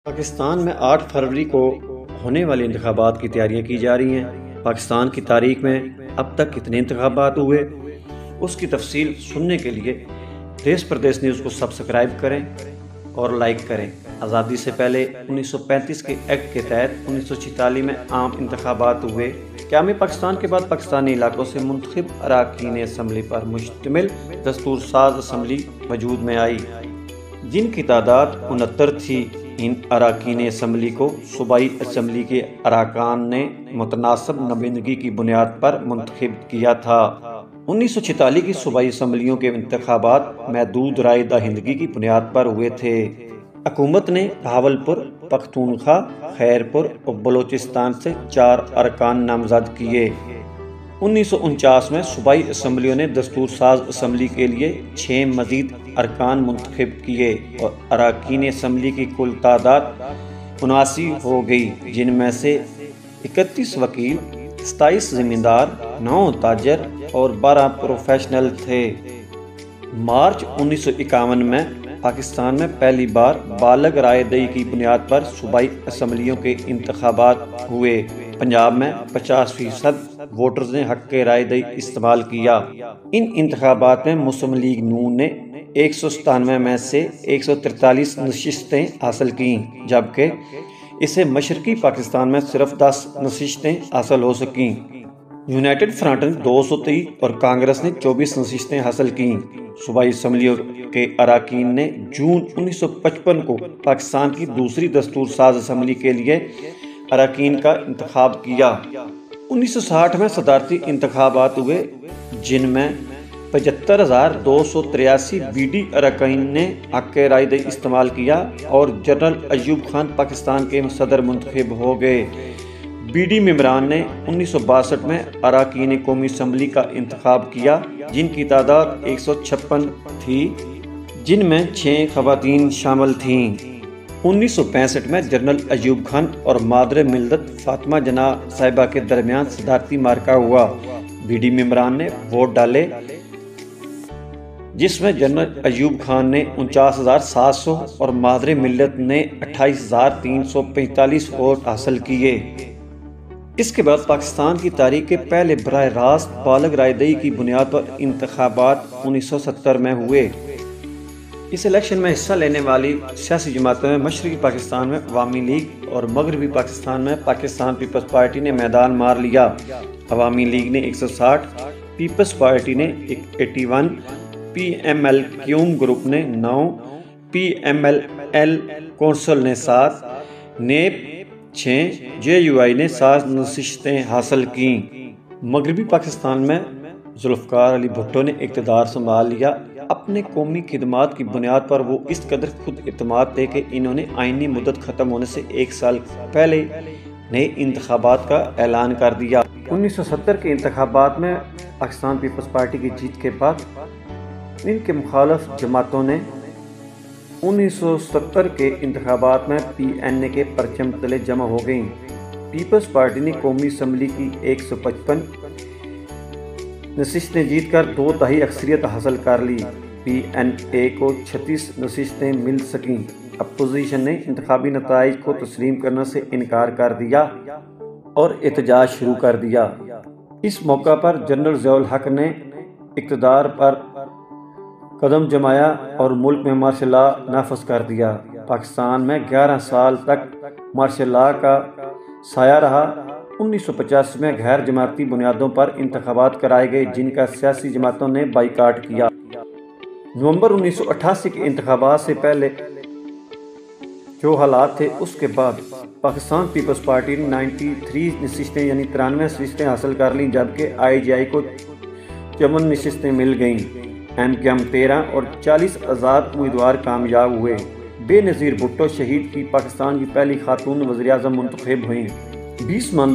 پاکستان میں 8 فروری کو ہونے والے انتخابات کی تیاریاں کی جا رہی ہیں۔ پاکستان کی تاریخ میں اب تک کتنے انتخابات ہوئے، اس کی تفصیل سننے کے لیے دیس پردیس نیوز کو سبسکرائب کریں اور لائک کریں۔ آزادی سے پہلے 1935 کے ایکٹ کے تحت 1946 میں عام انتخابات ہوئے۔ قیام پاکستان کے بعد پاکستانی علاقوں سے منتخب اراکین اسمبلی پر مشتمل دستور ساز اسمبلی وجود میں آئی، جن کی تعداد 69 تھی۔ ان اراکین اسمبلی کو صوبائی اسمبلی کے اراکان نے متناسب نمائندگی کی بنیاد پر منتخب کیا تھا۔ 1946 کی صوبائی اسمبلیوں کے انتخابات محدود رائے دہندگی کی بنیاد پر ہوئے تھے۔ حکومت نے بہاولپور، پختونخوا، خیرپور اور بلوچستان سے 4 ارکان نامزد کیے۔ 1949 میں صوبائی اسمبلیوں نے دستور ساز اسمبلی کے لیے 6 مزید ارکان منتخب کیے اور اراکین اسمبلی کی کل تعداد 79 ہو گئی، جن میں سے 31 وکیل، 27 زمیندار، 9 تاجر اور 12 پروفیشنل تھے۔ مارچ 1951 میں پاکستان میں پہلی بار بالغ رائے دہی کی بنیاد پر صوبائی اسمبلیوں کے انتخابات ہوئے۔ پنجاب میں 50% ووٹرز نے حق رائے دہی استعمال کیا۔ ان انتخابات میں مسلم لیگ نون نے 197 میں سے 143 نشستیں حاصل کیں، جبکہ اسے مشرقی پاکستان میں صرف 10 نشستیں حاصل ہو سکیں۔ یونائیٹڈ فرنٹ نے 223 اور کانگریس نے 24 نشستیں حاصل کیں۔ صوبائی اسمبلیوں کے اراکین نے جون 1955 کو پاکستان کی دوسری دستور ساز اسمبلی کے لیے اراکین کا انتخاب کیا۔ 1960 میں صدارتی انتخابات ہوئے، جن میں 75,283 بی ڈی اراکین نے حق رائے دہی استعمال کیا اور جنرل ایوب خان پاکستان کے صدر منتخب ہو گئے۔ بی ڈی ممبران نے 1962 میں اراکین قومی اسمبلی کا انتخاب کیا، جن کی تعداد 156 تھی، جن میں 6 خواتین شامل تھیں۔ 1965 میں جنرل ایوب خان اور مادر ملت فاطمہ جناح صاحبہ کے درمیان صدارتی معرکہ ہوا۔ بی ڈی ممبران نے ووٹ ڈالے، جس میں جنرل ایوب خان نے 49,700 اور مادر ملت نے 28,345 ووٹ حاصل کیے۔ اس کے بعد پاکستان کی تاریخ کے پہلے براہ راست بالغ رائے دہی کی بنیاد پر انتخابات 1970 میں ہوئے۔ اس الیکشن میں حصہ لینے والی سیاسی جماعتوں میں مشرقی پاکستان میں عوامی لیگ اور مغربی پاکستان میں پاکستان پیپلز پارٹی نے میدان مار لیا۔ عوامی لیگ نے 160، پیپلز پارٹی نے 81، پی ایم ایل کیوم گروپ نے 9، پی ایم ایل کونسل نے 7، نیب 6، جے یو آئی نے 7 نشستیں حاصل کیں۔ مغربی پاکستان میں ذوالفقار علی بھٹو نے اقتدار سنبھال لیا۔ اپنے قومی خدمات کی بنیاد پر وہ اس قدر خود اعتماد تھے کہ انہوں نے آئینی مدت ختم ہونے سے 1 سال پہلے نئے انتخابات کا اعلان کر دیا۔ 1970 کے انتخابات میں پاکستان پیپلز پارٹی کی جیت کے بعد ان کے مخالف جماعتوں نے 1970 کے انتخابات میں پی این اے کے پرچم تلے جمع ہو گئیں۔ پیپلز پارٹی نے قومی اسمبلی کی 155 نشستیں جیت کر 2/3 اکثریت حاصل کر لی۔ پی این اے کو 36 نشستیں مل سکیں۔ اپوزیشن نے انتخابی نتائج کو تسلیم کرنے سے انکار کر دیا اور احتجاج شروع کر دیا۔ اس موقع پر جنرل ضیاء الحق نے اقتدار پر قدم جمایا اور ملک میں مارشل لا نافذ کر دیا۔ پاکستان میں 11 سال تک مارشل لا کا سایہ رہا۔ 1985 میں غیر جماعتی بنیادوں پر انتخابات کرائے گئے، جن کا سیاسی جماعتوں نے بائیکاٹ کیا۔ نومبر 1988 کے انتخابات سے پہلے جو حالات تھے، اس کے بعد پاکستان پیپلز پارٹی نے 93 نشستیں یعنی 93 نشستیں حاصل کر لیں، جبکہ آئی جے آئی کو 54 نشستیں مل گئیں۔ ایم کیو ایم 13 اور 40 آزاد امیدوار کامیاب ہوئے۔ بے نظیر بھٹو شہید کی پاکستان کی پہلی خاتون وزیر اعظم منتخب ہوئیں۔ 20 ماہ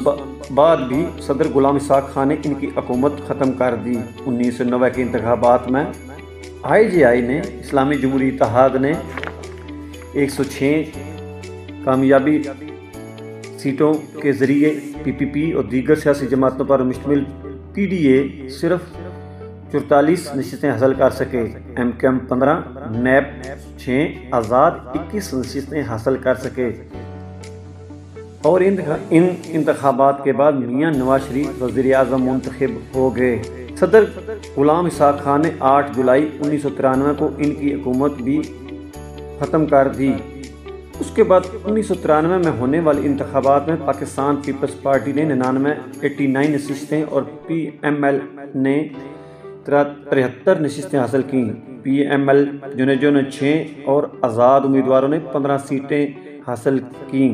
بعد بھی صدر غلام اسحاق خان نے ان کی حکومت ختم کر دی۔ 1990 کے انتخابات میں آئی جے آئی نے اسلامی جمہوری اتحاد نے 106 کامیابی سیٹوں کے ذریعے پی پی پی اور دیگر سیاسی جماعتوں پر مشتمل پی ڈی اے صرف 44 نشستیں حاصل کر سکے۔ ایم کیو ایم 15، نیب 6 آزاد 21 نشستیں حاصل کر سکے اور ان انتخابات کے بعد میاں نواز شریف وزیر اعظم منتخب ہو گئے۔ صدر غلام اسحاق خان نے 8 جولائی 1993 کو ان کی حکومت بھی ختم کر دی۔ اس کے بعد 1993 میں ہونے والی انتخابات میں پاکستان پیپلز پارٹی نے 89 نشستیں اور پی ایم ایل نے 73 نشستیں حاصل کیں۔ پی ایم ایل جو نے 6 اور آزاد امیدواروں نے 15 سیٹیں حاصل کیں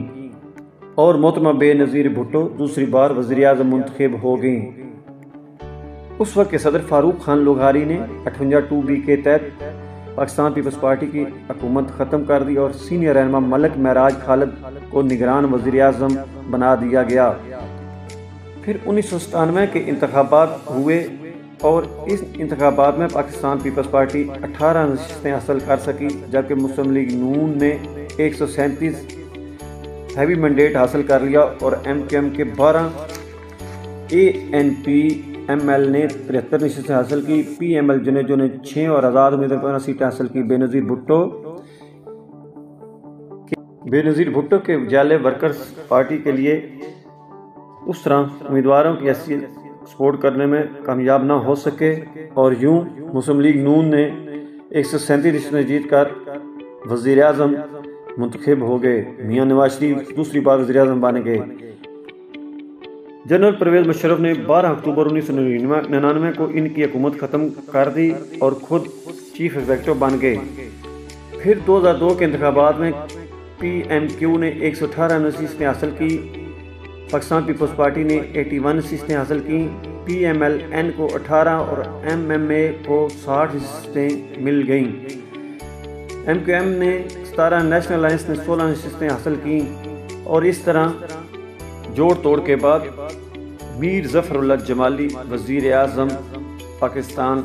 اور محترمہ بے نظیر بھٹو دوسری بار وزیر اعظم منتخب ہو گئیں۔ اس وقت کے صدر فاروق خان لوگھاری نے 58(2)B کے تحت پاکستان پیپلز پارٹی کی حکومت ختم کر دی اور سینئر رہنما ملک معراج خالد کو نگران وزیر اعظم بنا دیا گیا۔ پھر 1997 کے انتخابات ہوئے اور اس انتخابات میں پاکستان پیپلز پارٹی 18 نشستیں حاصل کر سکی، جبکہ مسلم لیگ نون نے 137 ہیوی مینڈیٹ حاصل کر لیا اور ایم کیو ایم کے 12 اے این پی ایم ایل نے 73 نشستیں حاصل کی۔ پی ایم ایل جو نے 6 اور آزاد امیدوار 15 سیٹیں حاصل کی۔ بے نظیر بھٹو کے جالے ورکرز پارٹی کے لیے اس طرح امیدواروں کی حیثیت سپورٹ کرنے میں کامیاب نہ ہو سکے اور یوں مسلم لیگ نون نے 137 نشستیں جیت کر وزیر اعظم منتخب ہو گئے۔ میاں نواز شریف دوسری بار وزیر اعظم بن گئے۔ جنرل پرویز مشرف نے 12 اکتوبر 1999 کو ان کی حکومت ختم کر دی اور خود چیف ایگزیکٹو بن گئے۔ پھر 2002 کے انتخابات میں پی ایم کیو نے 118 نشستیں حاصل کی، پاکستان پیپلز پارٹی نے 81 نشستیں حاصل کی، پی ایم ایل این کو 18 اور ایم ایم اے کو 60 نشستیں مل گئیں۔ ایم کیو ایم نے 17، نیشنل الائنس نے 16 نشستیں حاصل کیں اور اس طرح جوڑ توڑ کے بعد میر ظفر اللہ جمالی وزیر اعظم پاکستان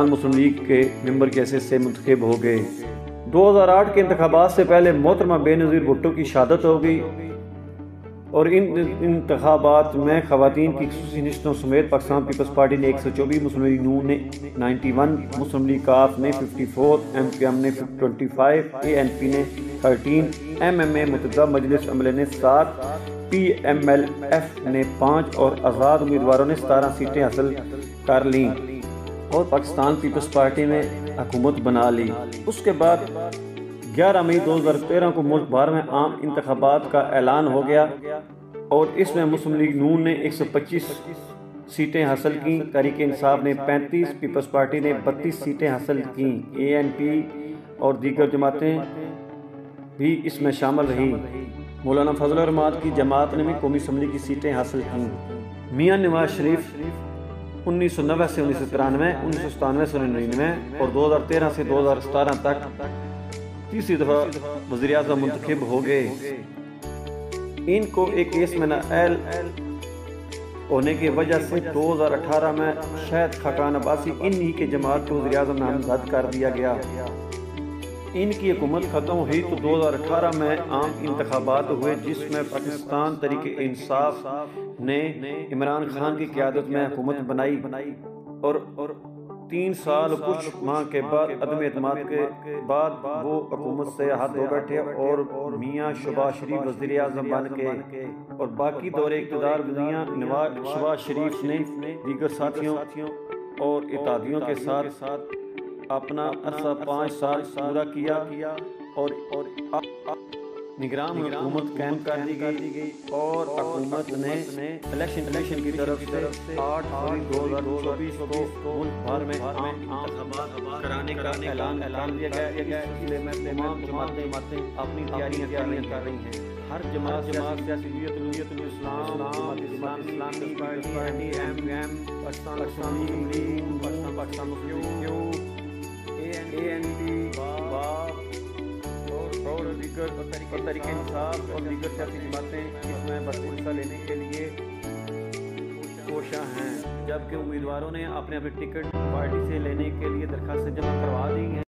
مسلم لیگ کے ممبر کی حیثیت سے منتخب ہو گئے۔ 2008 کے انتخابات سے پہلے محترمہ بے نظیر بھٹو کی شہادت ہو گئی اور ان انتخابات میں خواتین کی خصوصی نشستوں سمیت پاکستان پیپلز پارٹی نے 124، مسلم لیگ نون نے 91، مسلم لیگ کاف نے 54، ایم کیو ایم نے 25، اے این پی نے 13، ایم ایم اے متحدہ مجلس عملے نے 7، پی ایم ایل ایف نے 5 اور آزاد امیدواروں نے 17 سیٹیں حاصل کر لیں اور پاکستان پیپلز پارٹی نے حکومت بنا لی۔ اس کے بعد 11 مئی 2013 کو ملک بھر میں عام انتخابات کا اعلان ہو گیا اور اس میں مسلم لیگ نون نے 125 سیٹیں حاصل کیں، تحریک انصاف نے 35، پیپلز پارٹی نے 32 سیٹیں حاصل کیں، اے این پی اور دیگر جماعتیں بھی اس میں شامل رہیں۔ مولانا فضل الرحمان کی جماعت نے بھی قومی اسمبلی کی سیٹیں حاصل کیں۔ میاں نواز شریف 1990 سے 1993، 1997 سے 1999 اور 2013 سے 2017 تک تیسری دفعہ وزیر اعظم منتخب ہو گئے۔ ان کو ایک کیس میں نااہل ہونے کی وجہ سے 2018 میں شاہد خاقان عباسی انہی کے جماعت کو وزیر اعظم نامزد کر دیا گیا۔ ان کی حکومت ختم ہوئی تو 2018 میں عام انتخابات ہوئے جس میں پاکستان تحریک انصاف نے عمران خان کی قیادت میں حکومت بنائی اور 3 سال کچھ ماہ کے بعد عدم اعتماد کے بعد وہ حکومت سے ہاتھ دھو بیٹھے اور میاں شہباز شریف وزیر اعظم بن گئے اور باقی دور اقتدار میاں شہباز شریف نے دیگر ساتھیوں اور اتحادیوں کے ساتھ اپنا عرصہ 5 سال پورا کیا اور نگران حکومت قائم کر دی گئی اور حکومت نے الیکشن کی طرف سے 8 فروری 2024 کو ملک بھر میں عام انتخابات کرانے کا اعلان کر دیا گیا۔ اس سلسلے میں تمام جماعتیں اپنی تیاریاں کر رہی ہیں۔ ہر جماعت جمہوریت الاسلام، اسلامی پارٹی، ایم ایم، پاکستان مسلم لیگ، پاکستان مسلم لیگ، اے این پی اور دیگر تحریک انصاف اور دیگر سیاسی جماعتیں اس میں بھرپور حصہ لینے کے لیے کوشاں ہیں، جبکہ امیدواروں نے اپنے ٹکٹ پارٹی سے لینے کے لیے درخواستیں جمع کروا دی ہیں۔